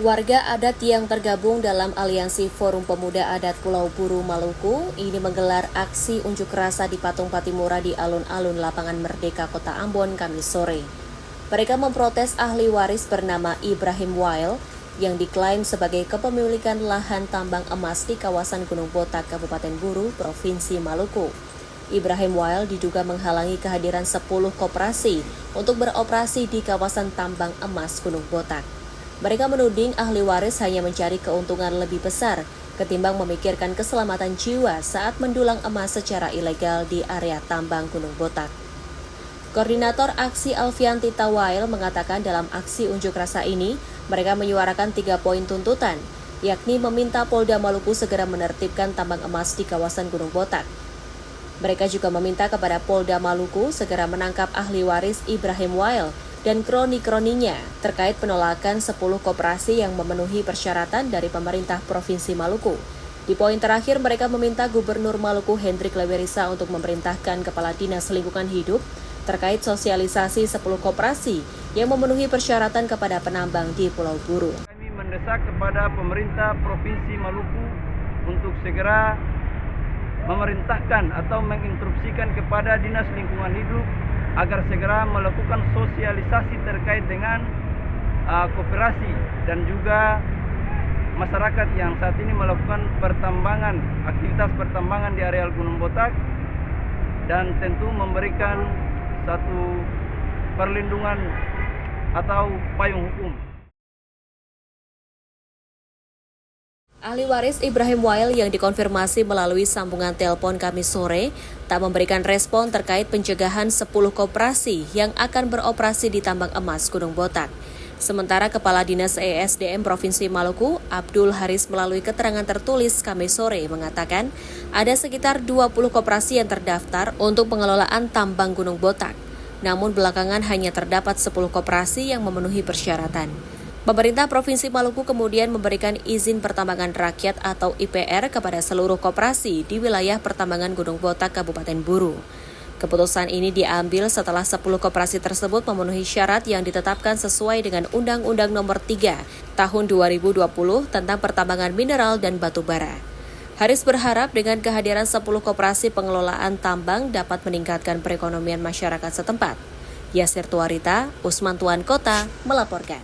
Warga adat yang tergabung dalam Aliansi Forum Pemuda Adat Pulau Buru, Maluku ini menggelar aksi unjuk rasa di Patung Patimura di alun-alun Lapangan Merdeka, Kota Ambon, Kamis sore. Mereka memprotes ahli waris bernama Ibrahim Wail yang diklaim sebagai kepemilikan lahan tambang emas di kawasan Gunung Botak, Kabupaten Buru, Provinsi Maluku. Ibrahim Wail diduga menghalangi kehadiran 10 koperasi untuk beroperasi di kawasan tambang emas Gunung Botak. Mereka menuding ahli waris hanya mencari keuntungan lebih besar ketimbang memikirkan keselamatan jiwa saat mendulang emas secara ilegal di area tambang Gunung Botak. Koordinator aksi Alfianti Tawail mengatakan dalam aksi unjuk rasa ini, mereka menyuarakan 3 poin tuntutan, yakni meminta Polda Maluku segera menertibkan tambang emas di kawasan Gunung Botak. Mereka juga meminta kepada Polda Maluku segera menangkap ahli waris Ibrahim Wail dan kroni-kroninya terkait penolakan 10 koperasi yang memenuhi persyaratan dari pemerintah Provinsi Maluku. Di poin terakhir, mereka meminta Gubernur Maluku Hendrik Lewerisa untuk memerintahkan Kepala Dinas Lingkungan Hidup terkait sosialisasi 10 koperasi yang memenuhi persyaratan kepada penambang di Pulau Buru. Kami mendesak kepada pemerintah Provinsi Maluku untuk segera memerintahkan atau menginstruksikan kepada Dinas Lingkungan Hidup agar segera melakukan sosialisasi terkait dengan koperasi dan juga masyarakat yang saat ini melakukan pertambangan, aktivitas pertambangan di areal Gunung Botak, dan tentu memberikan satu perlindungan atau payung hukum. Ahli waris Ibrahim Wail yang dikonfirmasi melalui sambungan telepon Kamis sore tak memberikan respon terkait pencegahan 10 koperasi yang akan beroperasi di tambang emas Gunung Botak. Sementara Kepala Dinas ESDM Provinsi Maluku, Abdul Haris melalui keterangan tertulis Kamis sore mengatakan ada sekitar 20 koperasi yang terdaftar untuk pengelolaan tambang Gunung Botak. Namun belakangan hanya terdapat 10 koperasi yang memenuhi persyaratan. Pemerintah Provinsi Maluku kemudian memberikan izin pertambangan rakyat atau IPR kepada seluruh koperasi di wilayah pertambangan Gunung Botak, Kabupaten Buru. Keputusan ini diambil setelah 10 koperasi tersebut memenuhi syarat yang ditetapkan sesuai dengan Undang-Undang Nomor 3 Tahun 2020 tentang pertambangan mineral dan batu bara. Haris berharap dengan kehadiran 10 koperasi pengelolaan tambang dapat meningkatkan perekonomian masyarakat setempat. Yasir Tuarita, Usman Tuan Kota, melaporkan.